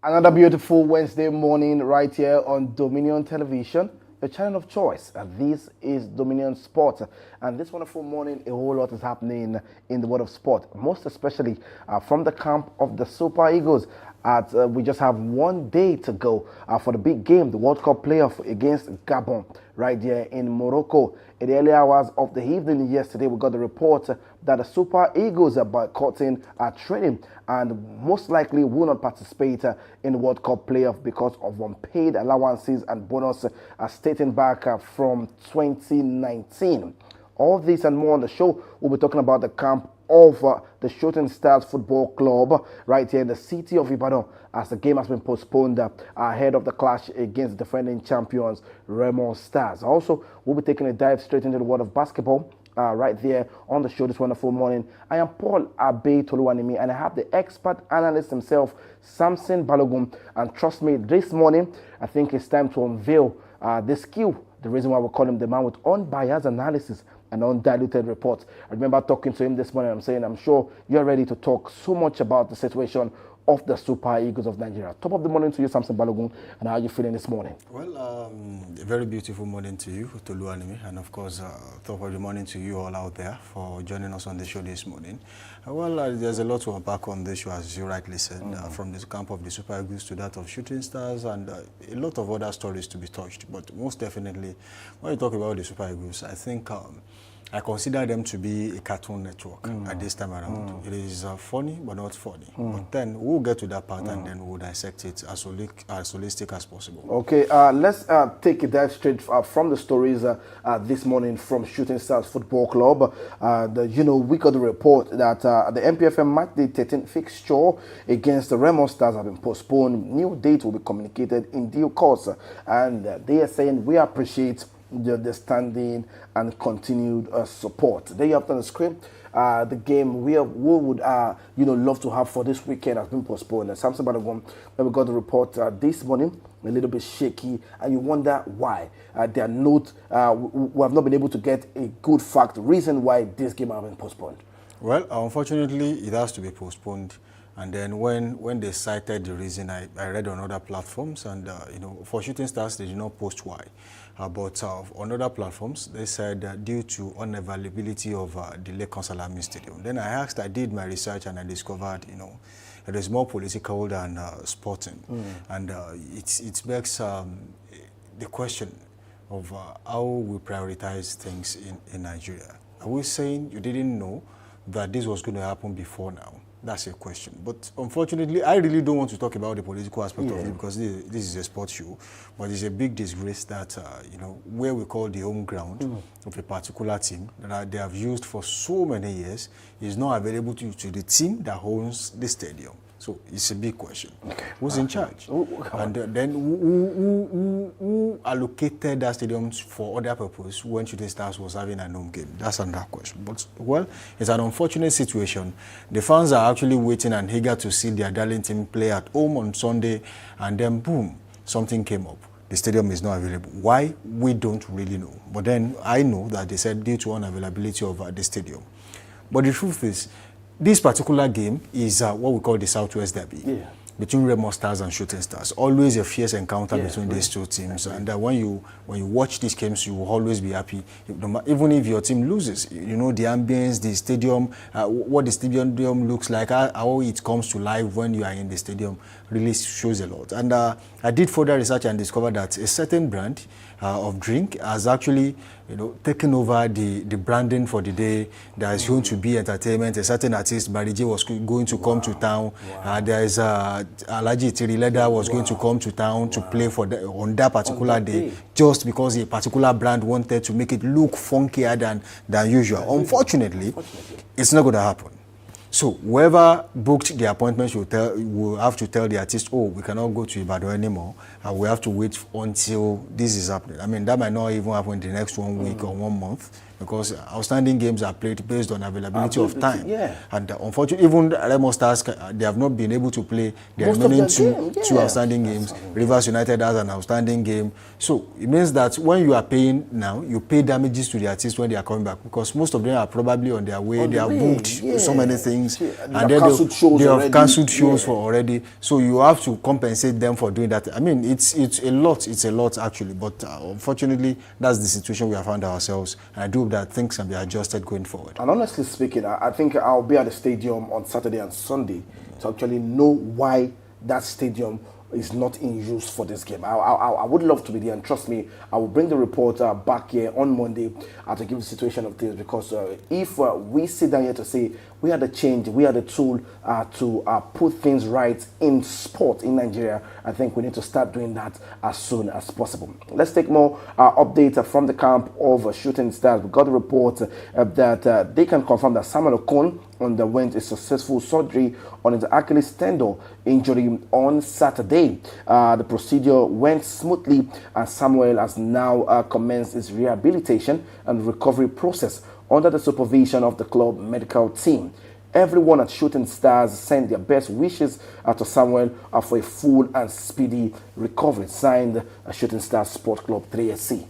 Another beautiful Wednesday morning right here on Dominion Television, the channel of choice. And this is Dominion Sport. And this wonderful morning, a whole lot is happening in the world of sport, most especially from the camp of the Super Eagles. We just have one day to go for the big game, the World Cup playoff against Gabon, right here in Morocco. In the early hours of the evening yesterday, we got the report that the Super Eagles are boycotting training and most likely will not participate in the World Cup playoff because of unpaid allowances and bonus dating back from 2019. All this and more on the show. We'll be talking about the camp of the Shooting Stars Football Club right here in the city of Ibadan as the game has been postponed ahead of the clash against defending champions Remo Stars. Also, we'll be taking a dive straight into the world of basketball right there on the show this wonderful morning. I am Paul Abe Toluwanimi and I have the expert analyst himself, Samson Balogun. And trust me, this morning, I think it's time to unveil the skill, the reason why we call him the man with unbiased analysis and undiluted reports. I remember talking to him this morning. I'm saying, I'm sure you're ready to talk so much about the situation of the Super Eagles of Nigeria. Top of the morning to you, Samson Balogun, and how are you feeling this morning? Well, a very beautiful morning to you, Toluwanimi, and of course, top of the morning to you all out there for joining us on the show this morning. There's a lot to unpack on this show, as you rightly said, from the camp of the Super Eagles to that of Shooting Stars, and a lot of other stories to be touched. But most definitely, when you talk about the Super Eagles, I think I consider them to be a cartoon network at this time around. It is funny, but not funny. But then we'll get to that part and then we'll dissect it as holistic as possible. Okay, let's take a dive straight from the stories this morning from Shooting Stars Football Club. We got the report that the MPFM match day 13th fixture against the Remo Stars have been postponed. New date will be communicated in due course. And they are saying we appreciate the understanding and continued support. There you have on the screen. The game we would love to have for this weekend has been postponed. And Samson Balogun, when we got the report this morning, a little bit shaky, and you wonder why they are not. We have not been able to get a good fact reason why this game has been postponed. Well, unfortunately, it has to be postponed. And then when they cited the reason, I read on other platforms, and for Shooting Stars, they did not post why. But on other platforms, they said due to unavailability of the Lake Salami Stadium. Then I did my research, and I discovered, it is more political than sporting. And it begs the question of how we prioritize things in Nigeria. Are we saying you didn't know that this was going to happen before now? That's a question. But unfortunately, I really don't want to talk about the political aspect of it because this is a sports show. But it's a big disgrace that, where we call the home ground of a particular team that they have used for so many years is not available to the team that owns the stadium. So it's a big question. Okay. Who's in charge? And then who allocated that stadium for other purpose when Shooting Stars was having a home game? That's another question. But, well, it's an unfortunate situation. The fans are actually waiting and eager to see their darling team play at home on Sunday, and then, boom, something came up. The stadium is not available. Why? We don't really know. But then I know that they said due to unavailability of the stadium. But the truth is, this particular game is what we call the Southwest Derby between Remo Stars and Shooting Stars. Always a fierce encounter between these two teams. And when you watch these games, you will always be happy, even if your team loses. The ambience, the stadium, what the stadium looks like, how it comes to life when you are in the stadium really shows a lot. And I did further research and discovered that a certain brand of drink has actually taken over the branding for the day. There is going to be entertainment. A certain artist, Barry J, was going to come to town. There is Alaji Tirileda was going to come to town to play on that particular day, just because a particular brand wanted to make it look funkier than usual. Unfortunately, it's not going to happen. So whoever booked the appointment will have to tell the artist, oh, we cannot go to Ibadan anymore, and we have to wait until this is happening. I mean, that might not even happen in the next 1 week or 1 month. because outstanding games are played based on availability of time. Yeah. And unfortunately, even Remo Stars, they have not been able to play their Most of remaining their two outstanding games. Rivers United has an outstanding game. So it means that when you are paying now, you pay damages to the artists when they are coming back, because most of them are probably on their way. They have booked so many things, and then they have cancelled shows for already. So you have to compensate them for doing that. I mean, it's a lot. It's a lot actually, but unfortunately, that's the situation we have found ourselves. And I do hope that things can be adjusted going forward. And honestly speaking, I think I'll be at the stadium on Saturday and Sunday to actually know why that stadium is not in use for this game. I would love to be there, and trust me, I will bring the reporter back here on Monday to give the situation of things, because if we sit down here to say we are the change, we are the tool to put things right in sport in Nigeria, I think we need to start doing that as soon as possible. Let's take more updates from the camp of Shooting Stars. We got a report that they can confirm that Samuel Okon underwent a successful surgery on his Achilles tendon injury on Saturday. The procedure went smoothly, and Samuel has now commenced his rehabilitation and recovery process under the supervision of the club medical team. Everyone at Shooting Stars sent their best wishes to Samuel for a full and speedy recovery. Signed Shooting Stars Sport Club 3SC.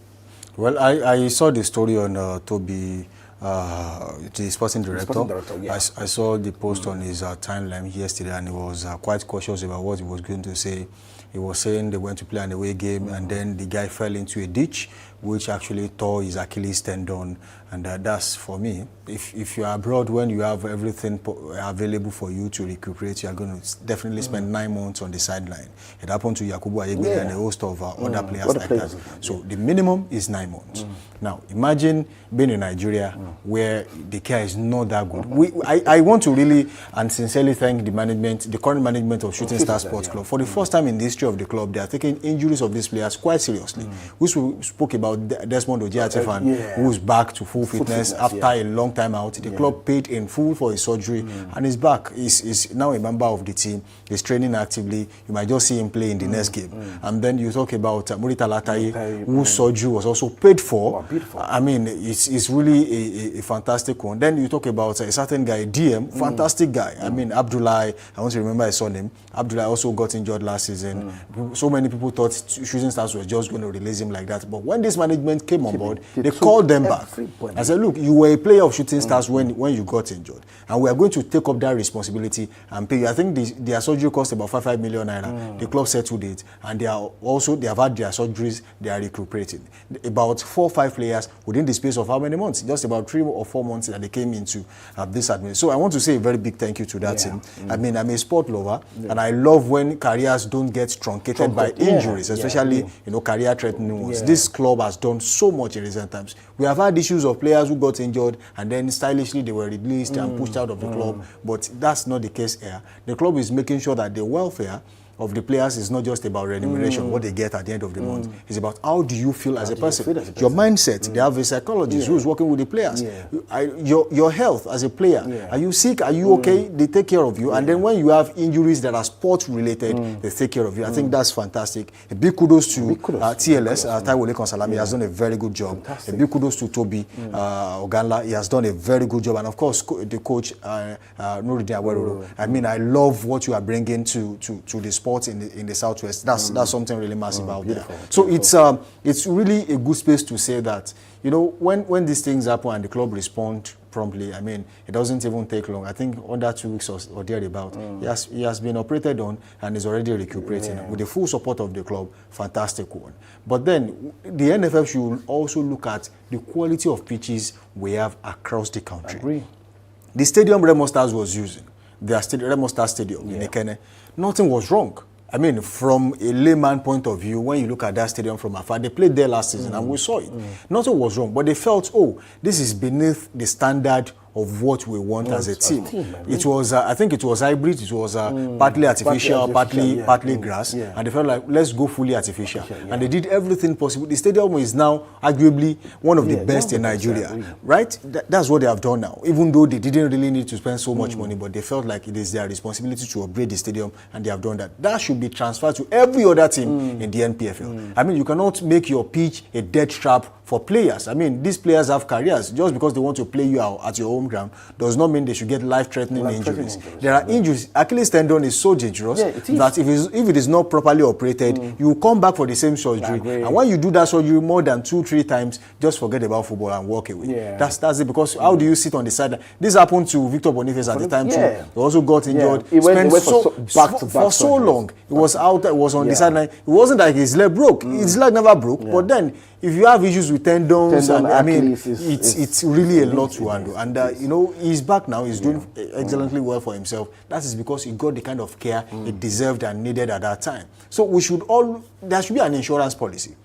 Well, I saw the story on Toby, the sporting director. I saw the post on his timeline yesterday, and he was quite cautious about what he was going to say. He was saying they went to play an away game, and then the guy fell into a ditch, which actually tore his Achilles tendon. And that's, for me, if you are abroad, when you have everything available for you to recuperate, you are going to definitely spend 9 months on the sideline. It happened to Yakubu Ayegbe and a host of other players like that. So the minimum is 9 months. Now, imagine being in Nigeria where the care is not that good. I want to really and sincerely thank the management, the current management of Shooting Stars Sports Club. For the first time in the history of the club, they are taking injuries of these players quite seriously. We spoke about Desmond Ojeatefan, who's back to full fitness after a long time out. The club paid in full for his surgery, and he's back. He's now a member of the team. He's training actively. You might just see him play in the next game. And then you talk about Murita Lataye, whose surgery was also paid for. I mean, it's really a fantastic one. Then you talk about a certain guy, DM, fantastic guy. I mean, Abdullah, I want to remember his surname. Abdullah also got injured last season. So many people thought Shooting Stars was just going to release him like that. But when this management came on board, they called them back. I said, look, you were a player of Shooting Stars when you got injured, and we are going to take up that responsibility and pay you. I think their surgery cost about 5 million naira. The club settled it, and they have had their surgeries. They are recuperating. About 4 or 5 players within the space of how many months? Just about 3 or 4 months that they came into this administration. So I want to say a very big thank you to that team. I mean, I'm a sport lover, and I love when careers don't get truncated by injuries, especially career-threatening ones. This club has done so much in recent times. We have had issues of players who got injured and then stylishly they were released and pushed out of the club, but that's not the case here. The club is making sure that the welfare of the players is not just about remuneration, what they get at the end of the month. It's about how do you feel as a person. Your mindset. They have a psychologist who is working with the players. Your health as a player. Are you sick? Are you okay? They take care of you. And then when you have injuries that are sport related, they take care of you. I think that's fantastic. A big kudos to TLS, Taiwo Lekan-Salami. He has done a very good job. A big kudos to Toby Oganla. He has done a very good job. And of course, the coach, Nuruddin Aweroro. I mean, I love what you are bringing to the sport in the Southwest. That's something really massive out there. So it's really a good space to say that, when these things happen and the club respond promptly, I mean, it doesn't even take long. I think under 2 weeks or thereabout, he has been operated on and is already recuperating with the full support of the club. Fantastic one. But then the NFF should also look at the quality of pitches we have across the country. Agree. The stadium Remo Stars was using, their Remo Stars Stadium in Ekene, nothing was wrong. I mean, from a layman point of view, when you look at that stadium from afar, they played there last season and we saw it. Nothing was wrong, but they felt, this is beneath the standard of what we want as a team. Really? It was, I think it was hybrid, it was partly artificial, partly grass, and they felt like, let's go fully artificial. And they did everything possible. The stadium is now arguably one of the best in Nigeria, right? That's what they have done now, even though they didn't really need to spend so much money, but they felt like it is their responsibility to upgrade the stadium, and they have done that. That should be transferred to every other team in the NPFL. I mean, you cannot make your pitch a death trap for players. I mean, these players have careers. Just because they want to play you out at your home ground does not mean they should get life-threatening injuries. There are injuries. Achilles tendon is so dangerous that if it is not properly operated, you will come back for the same surgery. And when you do that surgery more than 2-3 times, just forget about football and walk away. That's it. Because how do you sit on the side? This happened to Victor Boniface at the time too. He also got injured. He went for so long. He was out. He was on the sideline. It wasn't like his leg broke. His leg never broke. But then, if you have issues with tendons, and, I mean, it's really a lot to handle. And you know, he's back now. He's doing excellently well for himself. That is because he got the kind of care he deserved and needed at that time. So there should be an insurance policy.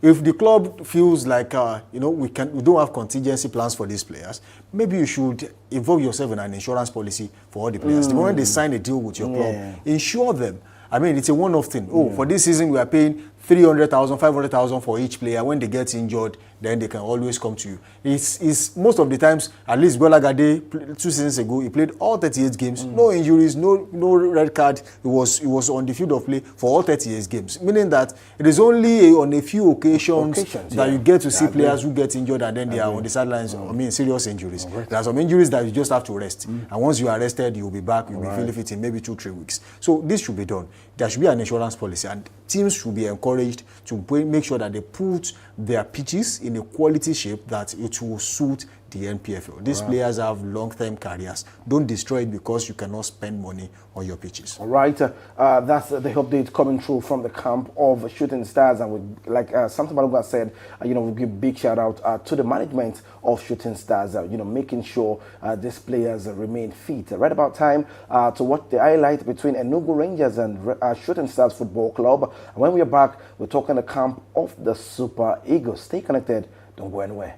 If the club feels like you know, we don't have contingency plans for these players, maybe you should involve yourself in an insurance policy for all the players. The moment they sign a deal with your club, insure them. I mean, it's a one-off thing. For this season, we are paying 300,000, 500,000 for each player. When they get injured, then they can always come to you. It's most of the times, at least Bola Gade, 2 seasons ago, he played all 38 games, no injuries, no red card. He was on the field of play for all 38 games, meaning that it is only on a few occasions that you get to see players who get injured and then they are on the sidelines. I mean, serious injuries. There are some injuries that you just have to rest, and once you are rested, you'll be back. You'll be fully fit in maybe 2-3 weeks. So this should be done. There should be an insurance policy, and teams should be encouraged to make sure that they put their pitches in a quality shape that it will suit the NPFL. These players have long-term careers. Don't destroy it because you cannot spend money on your pitches. All right. That's the update coming through from the camp of Shooting Stars. And we, like Samson Balogun said, you know, we give a big shout out to the management of Shooting Stars, you know, making sure these players remain fit. Right about time to watch the highlight between Enugu Rangers and Shooting Stars Football Club. And when we are back, we're talking the camp of the Super Eagles. Stay connected. Don't go anywhere.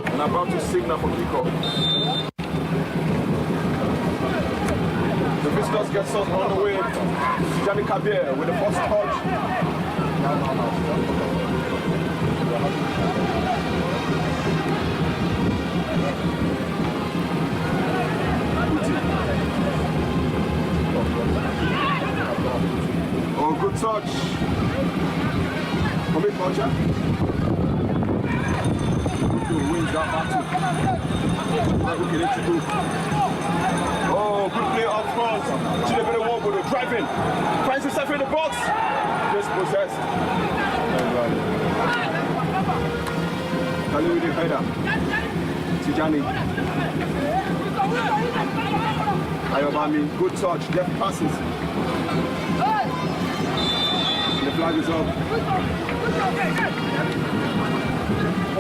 And about to signal for kickoff. The visitors get us on the way. Johnny Kabir with the first touch. Oh, good touch. Commit Roger. Wins that battle. What can it do? Oh, good play up front. Chidebere Nwobodo driving. Finds himself in the box. Just possessed. Khalil with the header. Tijani. Ayobami, good touch. Left passes. The flag is up.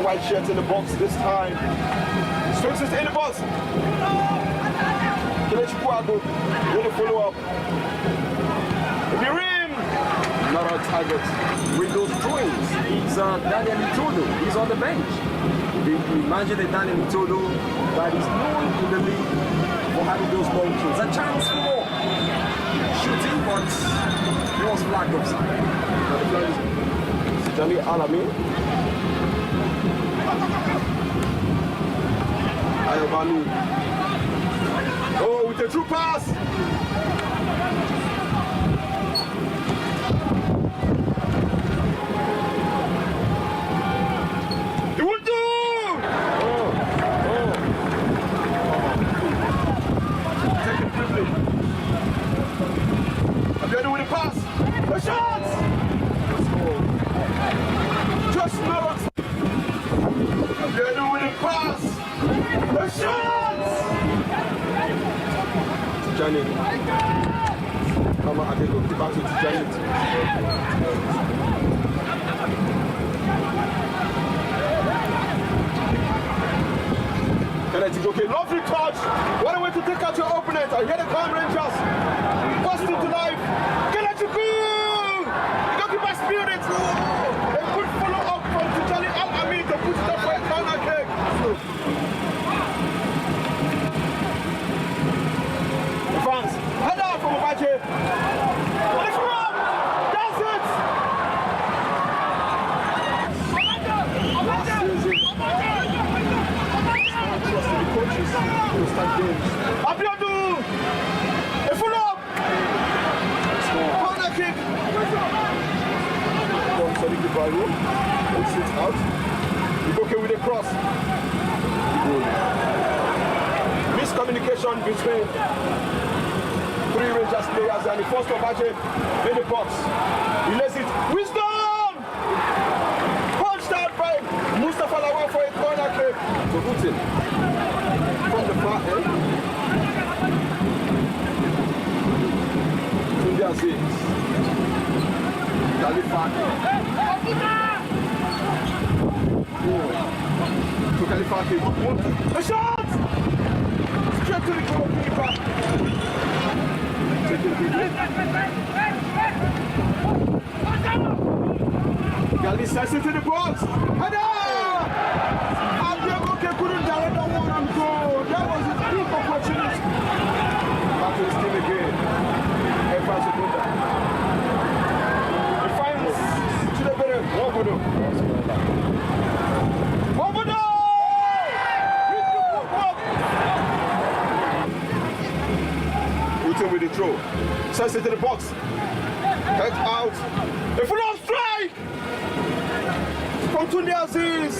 White shirt in the box this time. Strokes is in the box. Kelechi Kouagou with the follow up. The rim! Not on target. With those throws, it's Daniel Itodo. He's on the bench. Imagine a Daniel Itodo that is known in the league for having those ball throws. A chance for shooting, but he was flagged offside. Now the flag is Johnny Alami. Ayobami. Oh, with a true pass. He will do. Take it quickly. Abiodun with the pass. The shots. Just not. Abiodun with the pass. The shots! Johnny. Salama Adego, back to Tijani. Kennedy Goke, lovely touch. What a way to take out your opponent. I hear the Calm Rangers. Bust into life. Kennedy Goke! The goalkeeper speared it. A good follow-up from Tijani Al-Amin to put it up for a corner kick. The fans, header from Obaje. And it's wrong! That's it! Trusting the coaches to start games. Abiodun! A follow-up! Corner kick! From Sadiq Ibrahim. Puts it out. Iboke with a cross. Miscommunication between three Rangers players and the first Obaje in the box. He lets it. Wisdom! Punched out by Mustafa Lawal for a corner kick. To Putin from the far end. Tunde Aziz. Kalifaki. To Kalifaki. A shot! Straight to the goalkeeper. Gali sends it to the box. Header! Abiodun couldn't direct that one and go. That was his big opportunity. Back to his team again. Efra Sekunda. He finds Chidebere Wobodo. Wobodo! Putin with the throw. Sends it to the box. Head out. A full-on strike! From Tunde Aziz.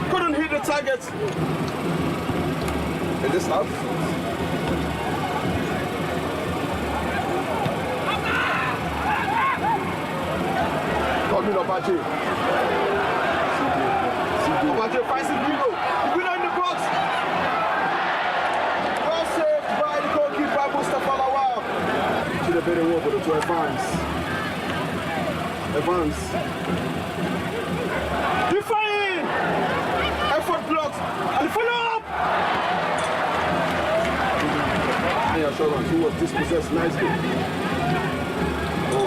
Couldn't hit the target. In this half. Coming Obaje. Obaje finds the Vigo. Winner in the box. Well saved by the goalkeeper Mustafa Lawal. To the better work to Evans. Evans. Defying! Effort blocked. And follow-up! The assurance who was dispossessed nicely.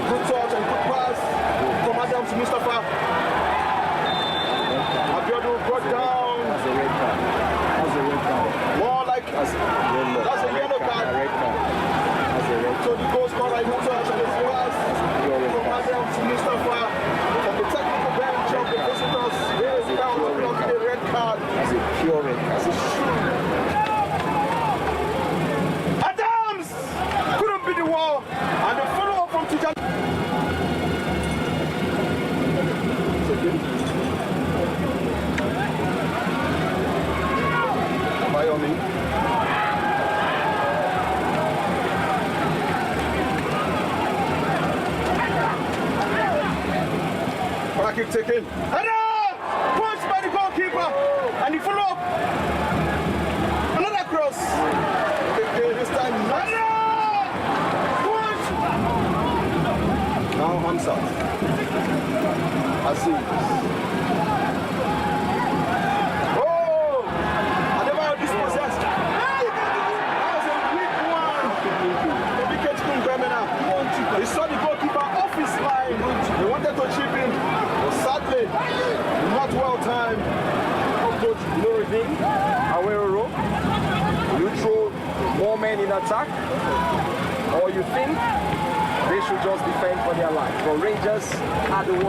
Good touch and good pass from Adams Mustafa. Abiodun brought down. That's a red card. That's a red card. More like That's a yellow. That's a yellow card. A red card. That's a red So the goal scorer, good touch and his pass from Adams Mustafa. From the technical bench of the visitors, here is down the block, the red card. That's a pure red card. Adams couldn't beat the wall, and the follow-up from Tijani. Bayomi. Corner kick taken. Header! Punched by the goalkeeper, and the follow-up. Another cross. This time, Header! Punch! Now Hamza. Aziz. Oh! Adebayo dispossessed. That was a weak one. The wicket couldn't Gremena. He saw the goalkeeper off his line. He wanted to chip in, but sadly, not well timed. Coach Nuruddin Aweroro, you throw more men in attack, or you think they should just defend for their life? But Rangers are the ones.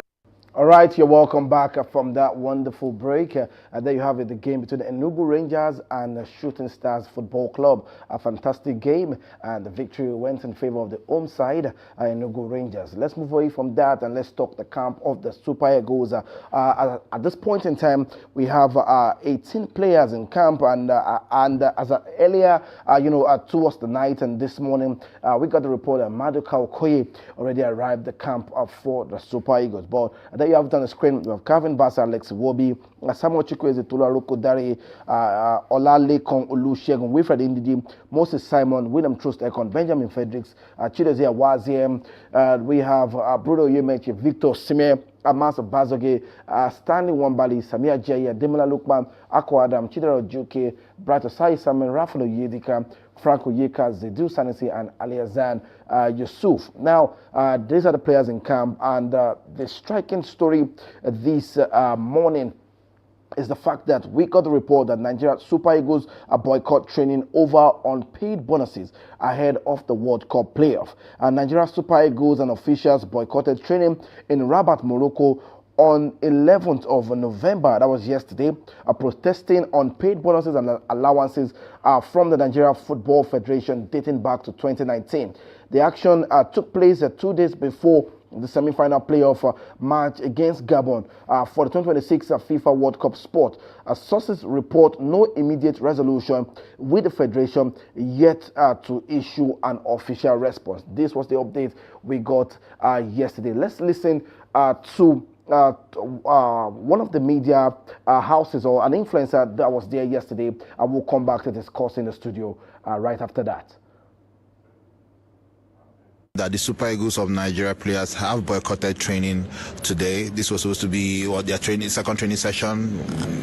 All right, you're welcome back from that wonderful break. There you have it, the game between the Enugu Rangers and the Shooting Stars Football Club. A fantastic game, and the victory went in favor of the home side, Enugu Rangers. Let's move away from that and let's talk the camp of the Super Eagles. At this point in time, we have 18 players in camp, and as earlier, towards the night and this morning, we got the report that Maduka Okoye already arrived at the camp for the Super Eagles. But there you have it on the screen. We have Calvin Bassey, Alex Iwobi, Samuel Chukwueze, Toluwaroko Dare, Olalekan Olusegun, Wilfred Ndidi, Moses Simon, William Troost Ekon, Benjamin Fredericks, Chidozie Awaziem. We have Bruno Yemechi, Victor Sime, Amas Bazoge, Stanley Wambali, Samia Jaya, Demola Lukman, Akwa Adam, Chidera Ojuke, Bright Osai Samuel, Rafael Oyedika, Franco Yeka, Zedu Sanisi, and Aliazan Yusuf. Now, these are the players in camp, and the striking story this morning is the fact that we got the report that Nigeria Super Eagles are boycott training over unpaid bonuses ahead of the World Cup playoff. And Nigeria Super Eagles and officials boycotted training in Rabat, Morocco on 11th of November, that was yesterday, protesting unpaid bonuses and allowances from the Nigeria Football Federation dating back to 2019. The action took place 2 days before the semi-final playoff match against Gabon for the 2026 FIFA World Cup sport. Sources report no immediate resolution with the federation yet to issue an official response. This was the update we got yesterday. Let's listen to one of the media houses or an influencer that was there yesterday. I will come back to discuss in the studio right after that. That the Super Eagles of Nigeria players have boycotted training today. This was supposed to be their second training session,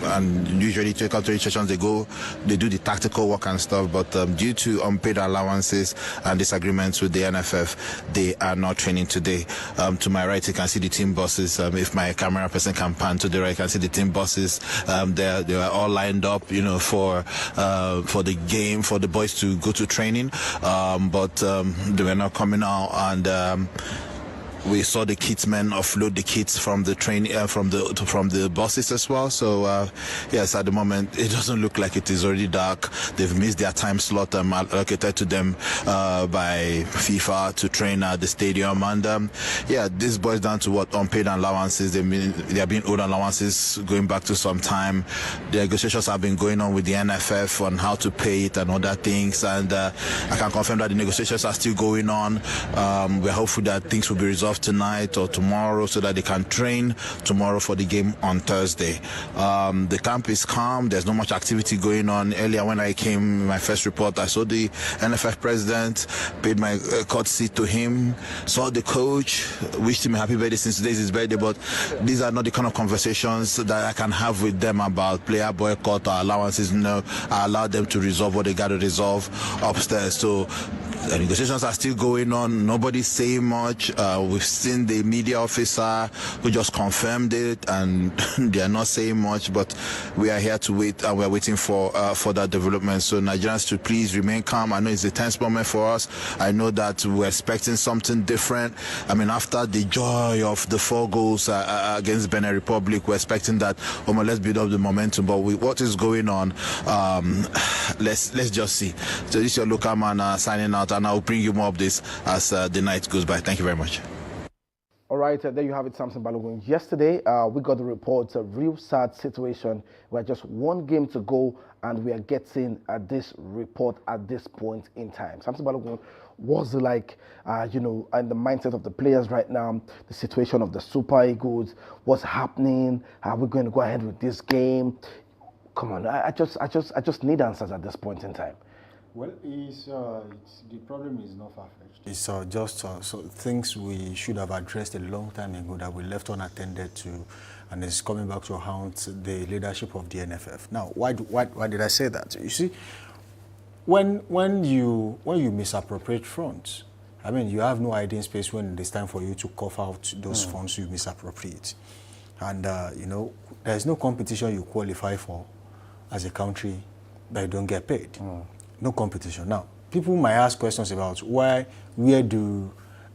and usually second training sessions they do the tactical work and stuff, but due to unpaid allowances and disagreements with the NFF, they are not training today. To my right, you can see the team buses. If my camera person can pan to the right, you can see the team buses. They are all lined up, for the game, for the boys to go to training, but they were not coming out. And we saw the kits men offload the kits from the train from the buses as well. So yes, at the moment it doesn't look like it is already dark. They've missed their time slot allocated to them by FIFA to train at the stadium. And yeah, this boils down to what unpaid allowances. They have been owed allowances going back to some time. The negotiations have been going on with the NFF on how to pay it and other things. And I can confirm that the negotiations are still going on. We're hopeful that things will be resolved tonight or tomorrow so that they can train tomorrow for the game on Thursday. The camp is calm. There's not much activity going on. Earlier when I came, my first report, I saw the NFF president, paid my courtesy to him, saw the coach, wished him a happy birthday since today's his birthday, but these are not the kind of conversations that I can have with them about player boycott or allowances. No, I allow them to resolve what they got to resolve upstairs. So the negotiations are still going on. Nobody's saying much. We've seen the media officer who just confirmed it, and they are not saying much, but we are here to wait, and we're waiting for that development. So Nigerians should please remain calm. I know it's a tense moment for us. I know that we're expecting something different. I mean, after the joy of the 4 goals against Benin Republic, we're expecting that, let's build up the momentum. But with what is going on, let's just see. So this is your local man signing out, and I'll bring you more updates as the night goes by. Thank you very much. All right, there you have it, Samson Balogun. Yesterday, we got the reports, a real sad situation. We're just 1 game to go, and we are getting this report at this point in time. Samson Balogun, what's it like, and the mindset of the players right now, the situation of the Super Eagles, what's happening? Are we going to go ahead with this game? Come on, I just need answers at this point in time. Well, the problem is not far-fetched. It's just so things we should have addressed a long time ago that we left unattended to, and it's coming back to haunt the leadership of the NFF. Now, why did I say that? You see, when you misappropriate funds, I mean, you have no idea in space when it's time for you to cough out those funds you misappropriate, and there's no competition you qualify for as a country that you don't get paid. No competition. Now, people might ask questions about where do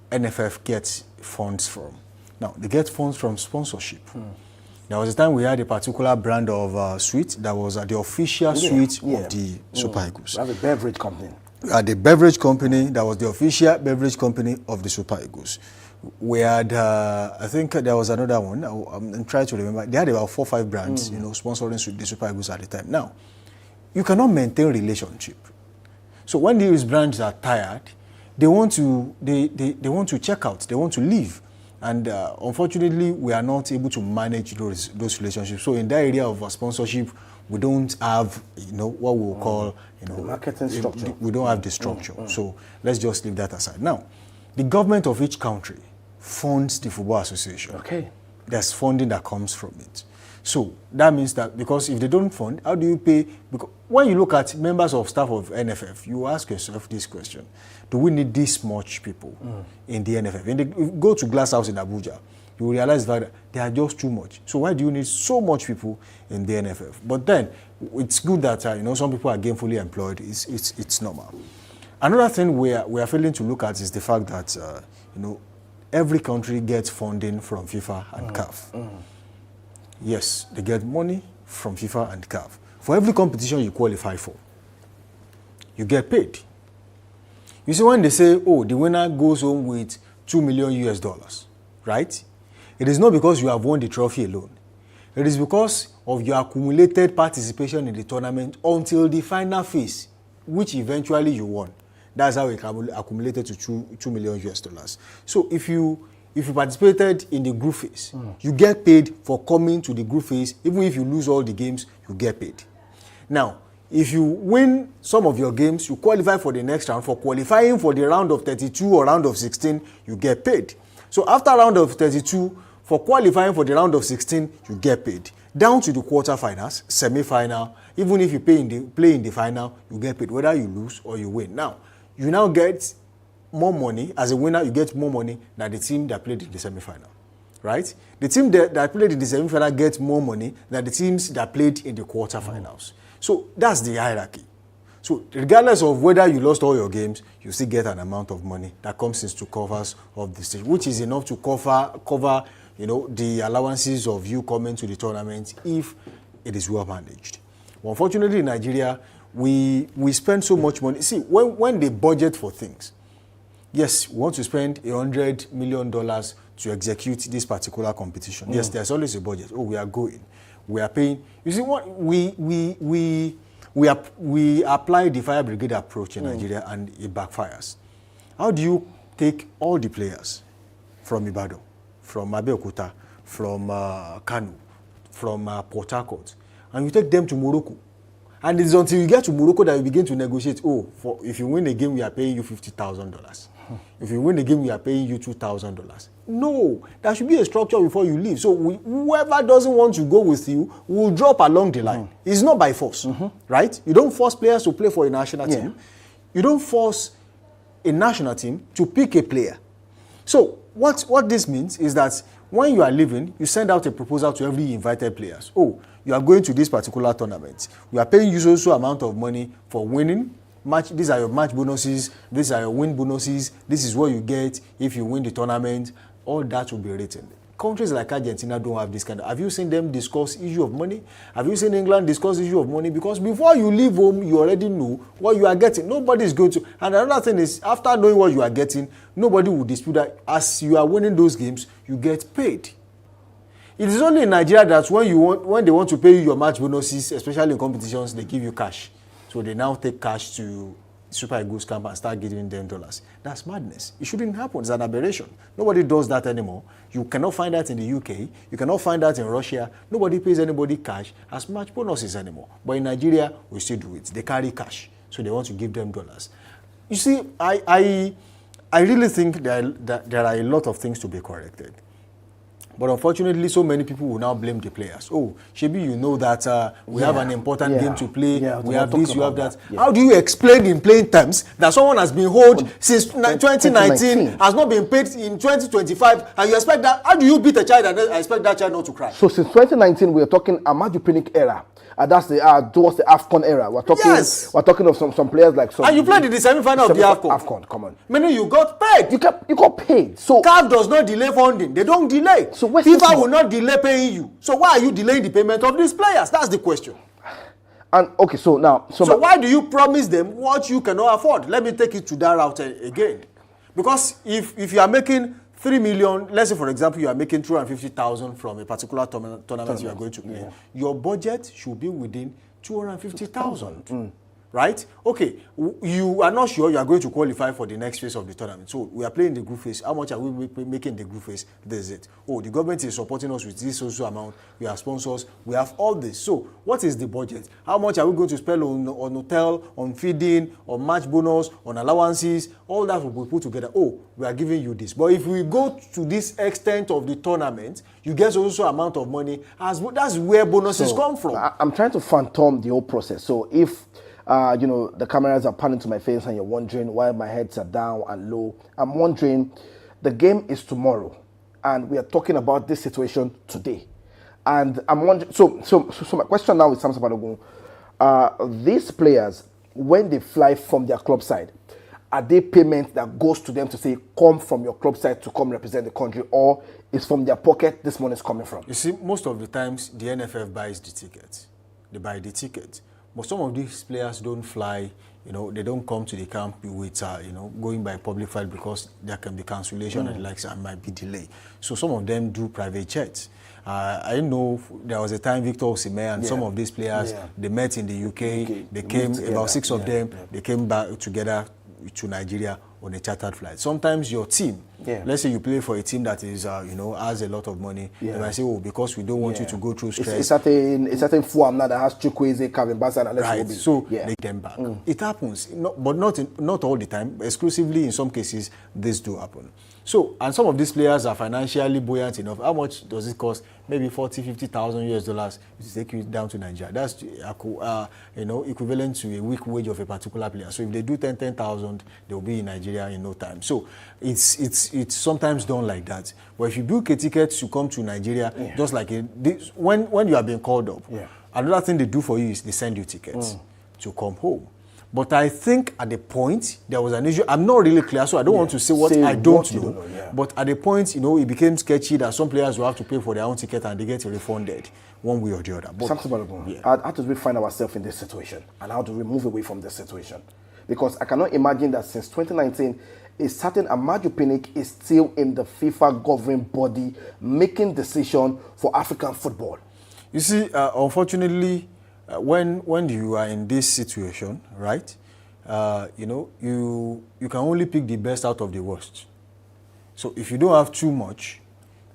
NFF get funds from? Now, they get funds from sponsorship. There was a time we had a particular brand of sweet that was the official sweet of the Super Eagles. We have a beverage company. The beverage company that was the official beverage company of the Super Eagles. We had, I think there was another one. I'm trying to remember. They had about 4 or 5 brands, sponsoring the Super Eagles at the time. Now, you cannot maintain relationship. So when these brands are tired, they want to check out, they want to leave. And unfortunately, we are not able to manage those relationships. So in that area of sponsorship, we don't have, what we will call, the marketing structure. We don't have the structure. So let's just leave that aside. Now, the government of each country funds the Football Association. Okay. There's funding that comes from it. So that means that, because if they don't fund, how do you pay? Because when you look at members of staff of NFF, you ask yourself this question: do we need this much people in the NFF? If you go to Glass House in Abuja, you will realize that they are just too much. So why do you need so much people in the NFF? But then it's good that some people are gainfully employed. It's normal. Another thing we are failing to look at is the fact that every country gets funding from FIFA and CAF. Yes, they get money from FIFA and CAF. For every competition you qualify for, you get paid. You see, when they say, oh, the winner goes home with $2 million, right? It is not because you have won the trophy alone. It is because of your accumulated participation in the tournament until the final phase, which eventually you won. That's how it accumulated to $2 million. So if you participated in the group phase, you get paid for coming to the group phase. Even if you lose all the games, you get paid. Now, if you win some of your games, you qualify for the next round. For qualifying for the round of 32 or round of 16, you get paid. So after round of 32, for qualifying for the round of 16, you get paid. Down to the quarterfinals, semi-final, even if you play in the final, you get paid, whether you lose or you win. Now, you now get more money. As a winner, you get more money than the team that played in the semi-final, right? The team that played in the semi-final gets more money than the teams that played in the quarterfinals. So that's the hierarchy. So regardless of whether you lost all your games, you still get an amount of money that comes into covers of the stage, which is enough to cover the allowances of you coming to the tournament if it is well managed. But unfortunately, in Nigeria, we spend so much money. See, when they budget for things, yes, we want to spend $100 million to execute this particular competition. Yes, there's always a budget. Oh, we are going. We are paying. You see, what we apply the fire brigade approach in Nigeria, and it backfires. How do you take all the players from Ibadan, from Abeokuta, from Kano, from Port Harcourt, and you take them to Morocco? And it's until you get to Morocco that you begin to negotiate. Oh, if you win the game, we are paying you $50,000. If you win the game, we are paying you $2,000. No, there should be a structure before you leave. So whoever doesn't want to go with you will drop along the line. It's not by force, right? You don't force players to play for a national team. You don't force a national team to pick a player. So what this means is that when you are leaving, you send out a proposal to every invited players. Oh, you are going to this particular tournament. We are paying you so amount of money for winning. These are your match bonuses. These are your win bonuses. This is what you get if you win the tournament. All that will be written. Countries like Argentina don't have this kind of... Have you seen them discuss issue of money? Have you seen England discuss issue of money? Because before you leave home, you already know what you are getting. Nobody is going to... And another thing is, after knowing what you are getting, nobody will dispute that as you are winning those games, you get paid. It is only in Nigeria that when they want to pay you your match bonuses, especially in competitions, they give you cash. So they now take cash to Super Eagles camp and start giving them dollars. That's madness. It shouldn't happen. It's an aberration. Nobody does that anymore. You cannot find that in the UK. You cannot find that in Russia. Nobody pays anybody cash as match bonuses anymore. But in Nigeria, we still do it. They carry cash. So they want to give them dollars. You see, I really think that there are a lot of things to be corrected. But unfortunately, so many people will now blame the players. Oh, Shebi, you know that we have an important game to play. We have this, you have that. How do you explain in plain terms that someone has been held since 2019, has not been paid in 2025, and you expect that? How do you beat a child and expect that child not to cry? So since 2019, we are talking Amaju Pinnick era. That's towards the AFCON era. We're talking of some players like some. And you played in the semi-final of the AFCON. AFCON, come on. Meaning you got paid. You got paid. So CAF does not delay funding. They don't delay. So FIFA will not delay paying you. So why are you delaying the payment of these players? That's the question. And okay, so now, so why do you promise them what you cannot afford? Let me take it to that route again. Because if you are making 3 million, let's say for example you are making 250,000 from a particular tournament you are going to play, your budget should be within 250,000. right? Okay, you are not sure you are going to qualify for the next phase of the tournament. So we are playing the group phase. How much are we making the group phase? This is it. Oh, the government is supporting us with this social amount. We have sponsors. We have all this. So what is the budget? How much are we going to spend on hotel, on feeding, on match bonus, on allowances? All that will be put together. Oh, we are giving you this. But if we go to this extent of the tournament, you get also amount of money. That's where bonuses come from. I'm trying to phantom the whole process. So if the cameras are panning to my face and you're wondering why my heads are down and low, I'm wondering, the game is tomorrow and we are talking about this situation today. And I'm wondering, so my question now is, Samson Balogun, these players, when they fly from their club side, are they payment that goes to them to say, come from your club side to come represent the country, or is from their pocket this money is coming from? You see, most of the times the NFF buys the tickets. They buy the ticket. But some of these players don't fly, they don't come to the camp with, going by public flight because there can be cancellation and like and might be delay. So some of them do private jets. I know there was a time Victor Osimhen and some of these players, they met in the UK. They came, about 6 of them, they came back together to Nigeria on a chartered flight. Sometimes your team, let's say you play for a team that is, has a lot of money, they might say, oh, because we don't want you to go through stress. It's certain form now that has Chukwueze, Kevin Bassett, and right. So they them back. It happens, but not all the time. Exclusively in some cases, this do happen. So, and some of these players are financially buoyant enough. How much does it cost? Maybe $40,000-$50,000 to take you down to Nigeria. That's equivalent to a week wage of a particular player. So if they do 10,000, they will be in Nigeria in no time. So it's sometimes done like that. But if you book a ticket to come to Nigeria, just like when you are being called up, another thing they do for you is they send you tickets to come home. But I think at the point, there was an issue. I'm not really clear, so I don't want to say what I don't know. But at the point, it became sketchy that some players will have to pay for their own ticket and they get refunded one way or the other. But how do we find ourselves in this situation? And how do we move away from this situation? Because I cannot imagine that since 2019, a certain Amaju Pinnick is still in the FIFA governing body making decision for African football. You see, unfortunately, when you are in this situation, right, you can only pick the best out of the worst. So if you don't have too much,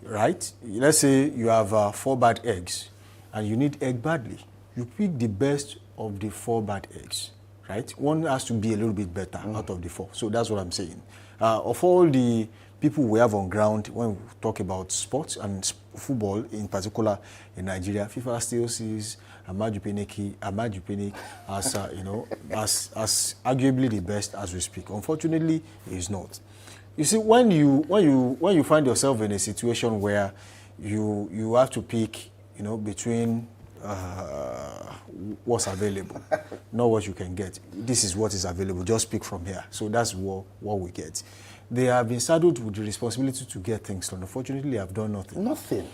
right, let's say you have 4 bad eggs and you need egg badly, you pick the best of the 4 bad eggs, right? One has to be a little bit better out of the 4. So that's what I'm saying. Of all the people we have on ground when we talk about sports and football in particular in Nigeria, FIFA still sees Amaju Pinnick as as arguably the best as we speak. Unfortunately, he is not. You see, when you find yourself in a situation where you have to pick, between what's available, not what you can get. This is what is available. Just pick from here. So that's what we get. They have been saddled with the responsibility to get things done. Unfortunately, they have done nothing. Nothing.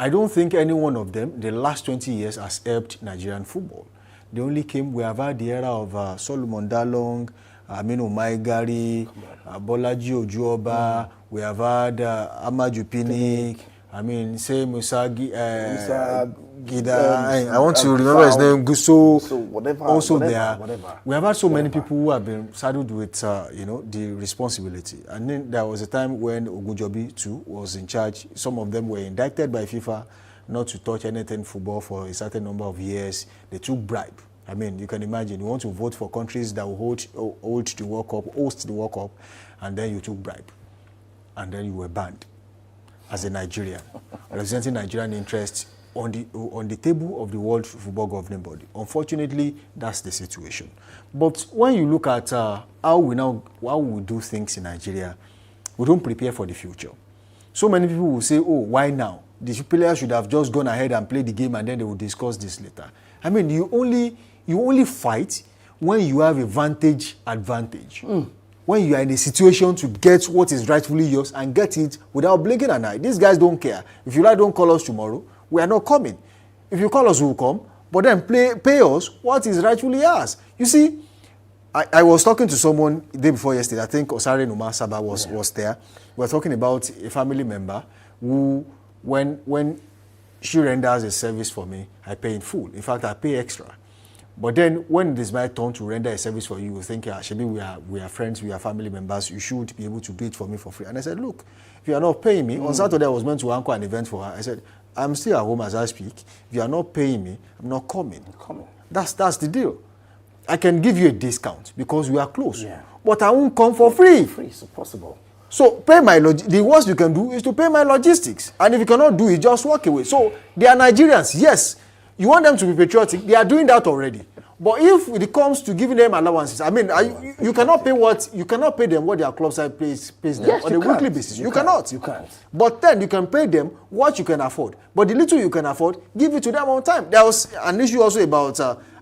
I don't think any one of them, the last 20 years, has helped Nigerian football. They only came, we have had the era of Solomon Dalong, Aminu Maigari, Bolaji Ojuoba, we have had Amaju Pinnick, say Musagi, Gida, I want to remember his name, Gusso, whatever. We have had so many people who have been saddled with, the responsibility. And then there was a time when Ogunjobi too was in charge. Some of them were indicted by FIFA not to touch anything football for a certain number of years. They took bribe. You can imagine, you want to vote for countries that will host the World Cup, and then you took bribe. And then you were banned as a Nigerian, representing Nigerian interests on the table of the World Football Governing Body. Unfortunately, that's the situation. But when you look at how we do things in Nigeria, we don't prepare for the future. So many people will say, oh, why now? The players should have just gone ahead and played the game and then they will discuss this later. You only fight when you have a advantage. When you are in a situation to get what is rightfully yours and get it without blinking an eye. These guys don't care. If you don't call us tomorrow, we are not coming. If you call us, we will come. But then pay us what is rightfully ours. You see, I was talking to someone the day before yesterday. I think Osare Numa Saba was there. We were talking about a family member who, when she renders a service for me, I pay in full. In fact, I pay extra. But then when it is my turn to render a service for you, you think, Shebi, we are friends, we are family members, you should be able to do it for me for free. And I said, look, if you are not paying me, on Saturday I was meant to anchor an event for her. I said, I'm still at home as I speak. If you are not paying me, I'm not coming. That's the deal. I can give you a discount because we are close. Yeah. But I won't come for free. Free, it's possible. So pay my the worst you can do is to pay my logistics. And if you cannot do it, just walk away. So they are Nigerians, yes. You want them to be patriotic, they are doing that already. But if it comes to giving them allowances, I mean, you cannot pay them what their club side pays them Yes, on a weekly basis. You cannot. You can't. But then you can pay them what you can afford. But the little you can afford, give it to them on time. There was an issue also about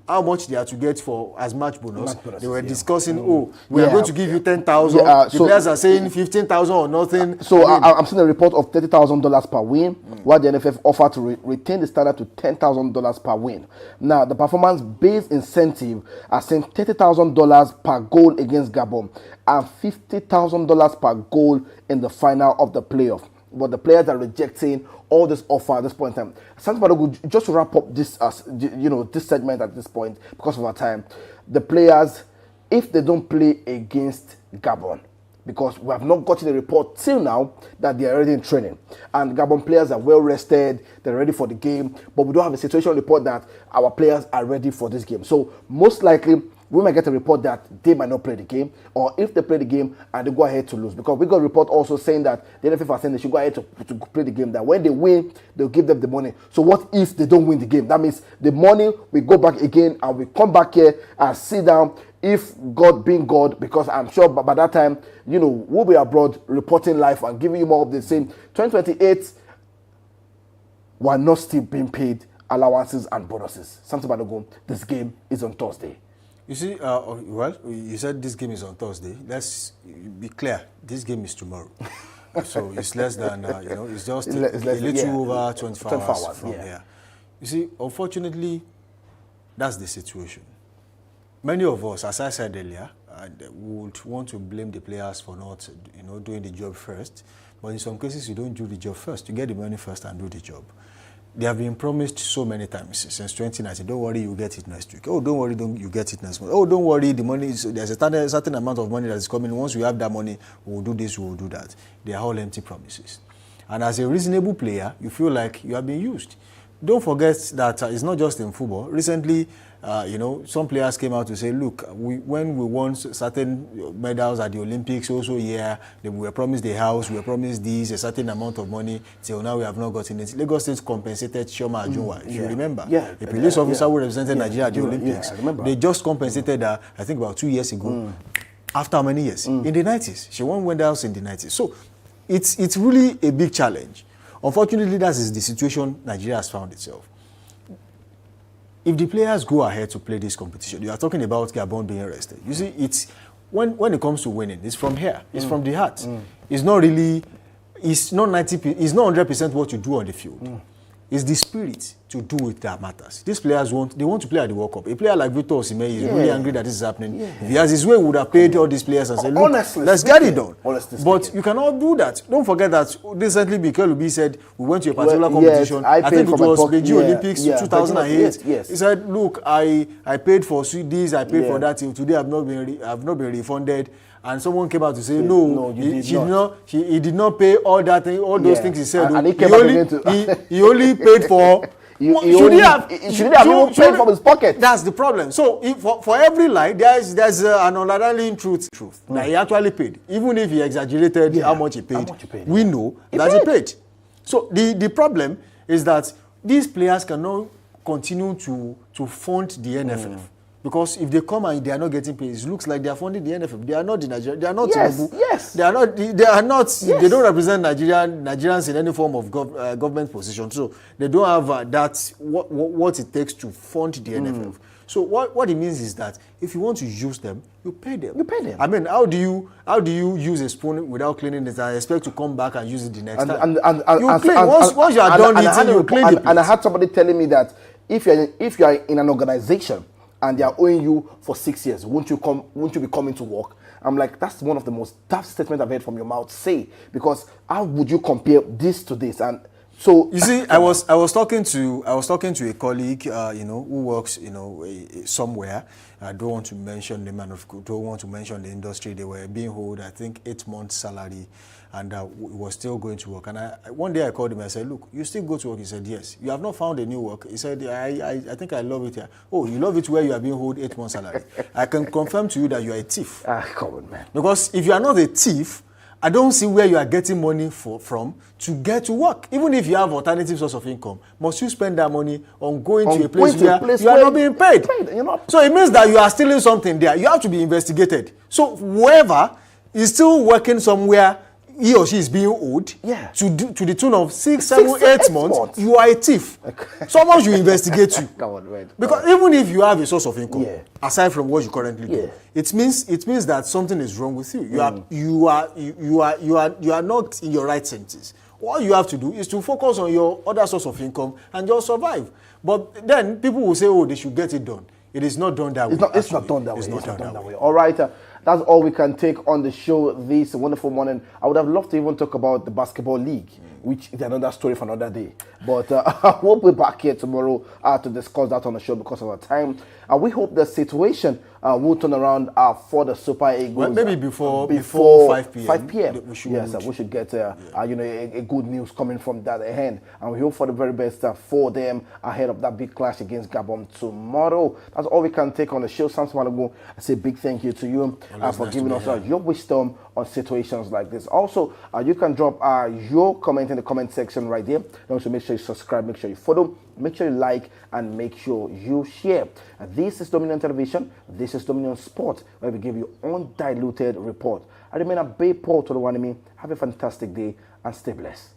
how much they are to get for as match bonus. They were discussing, we are going to give you 10,000. The players are saying 15,000 or nothing. So I'm seeing a report of $30,000 per win, while the NFF offered to retain the standard to $10,000 per win. Now, the performance-based incentive are saying $30,000 per goal against Gabon and $50,000 per goal in the final of the playoff. But the players are rejecting all this offer at this point in time. Santos Balogun, just to wrap up this, this segment at this point, because of our time, the players, if they don't play against Gabon, because we have not gotten a report till now that they are already in training, and Gabon players are well rested, they're ready for the game, but we don't have a situational report that our players are ready for this game. So most likely, we might get a report that they might not play the game, or if they play the game and they go ahead to lose. Because we got a report also saying that the NFF are saying they should go ahead to play the game, that when they win, they'll give them the money. So what if they don't win the game? That means the money will go back again and we come back here and sit down, if God being God, because I'm sure by that time, we'll be abroad reporting live and giving you more of the same. 2028, we're not still being paid allowances and bonuses. Santos Balogun, this game is on Thursday. You see, you said this game is on Thursday. Let's be clear. This game is tomorrow. So it's less than, it's just a little over 24 hours from here. You see, unfortunately, that's the situation. Many of us, as I said earlier, would want to blame the players for not, doing the job first. But in some cases, you don't do the job first. You get the money first and do the job. They have been promised so many times since 2019. Don't worry, you get it next week. Oh, don't worry, you get it next month. Oh, don't worry, the money there's a certain amount of money that is coming. Once we have that money, we'll do this, we'll do that. They are all empty promises. And as a reasonable player, you feel like you are being used. Don't forget that it's not just in football. Recently, some players came out to say, look, when we won certain medals at the Olympics, also we were promised the house, we were promised this, a certain amount of money, till now we have not gotten it. Lagos State compensated Chioma Ajunwa, if you remember. A police officer who represented Nigeria at the Olympics. They just compensated her, I think about 2 years ago. After how many years? In the 90s. She won medals in the 90s. So it's really a big challenge. Unfortunately, that is the situation Nigeria has found itself. If the players go ahead to play this competition, you are talking about Gabon being rested. You see, it's when it comes to winning, it's from here. It's from the heart. It's not really, it's not 90%, it's not 100% what you do on the field. It's the spirit to do it that matters. These players want to play at the World Cup. A player like Victor Osimhen is really angry that this is happening. If he has his way, he would have paid all these players and said, look, let's get it done. But you cannot do that. Don't forget that recently Mikel Obi said we went to a particular competition. I think it was Beijing Olympics 2008. He said, look, I paid for this, I paid for that. Till today I've not been refunded. And someone came out to say, no, he did not pay all that thing, all those things he said. And he only paid for. He should have even paid from his pocket. That's the problem. So for every lie, there's an underlying truth. That he actually paid, even if he exaggerated how much he paid. We know that he paid. So the problem is that these players cannot continue to fund the NFF. Because if they come and they are not getting paid, it looks like they are funding the NFF. They are not the Nigerian. They are not. Yes. They are not. They are not. Yes. They don't represent Nigerians in any form of government position. So they don't have that. What it takes to fund the NFF. So what it means is that if you want to use them, you pay them. I mean, how do you use a spoon without cleaning it and expect to come back and use it the next time? You clean. Once you are done eating, you clean the plate. And I had somebody telling me that if you are in an organization and they are owing you for 6 years, won't you be coming to work? I'm like, that's one of the most tough statements I've heard from your mouth. Say, because how would you compare this to this? And So You see, I was talking to a colleague, who works, somewhere. I don't want to mention the man, don't want to mention the industry. They were being owed, I think, 8 months' salary, and was still going to work. And one day I called him. I said, "Look, you still go to work?" He said, "Yes." "You have not found a new work?" He said, "I think I love it here." "Oh, you love it where you are being owed 8 months' salary?" I can confirm to you that you are a thief. Come on, man. Because if you are not a thief, I don't see where you are getting money from to get to work. Even if you have alternative source of income, must you spend that money on going to a place where you are not being paid? So it means that you are stealing something there. You have to be investigated. So whoever is still working somewhere, he or she is being owed to the tune of 6, 7, 8 months, you are a thief. Someone should investigate you. Come on, man. Because even if you have a source of income, aside from what you currently do, it means that something is wrong with you. You are not in your right senses. All you have to do is to focus on your other source of income and just survive. But then people will say, "Oh, they should get it done." It is not done that way. It's not done that way. It's not done that way. All right. That's all we can take on the show this wonderful morning. I would have loved to even talk about the basketball league, which is another story for another day. But we'll be back here tomorrow to discuss that on the show because of our time. We hope the situation will turn around for the Super Eagles. Well, maybe before 5 p.m. 5 p.m. We should get a good news coming from that end, and we hope for the very best for them ahead of that big clash against Gabon tomorrow. That's all we can take on the show. Samson Malago, I say a big thank you to you for giving us your wisdom on situations like this. Also, you can drop your comment in the comment section right there. And also make sure you subscribe, make sure you follow, make sure you like, and make sure you share. This is Dominion Television. This is Dominion Sport, where we give you undiluted report. I remain a Bay Paul to the one me. Have a fantastic day and stay blessed.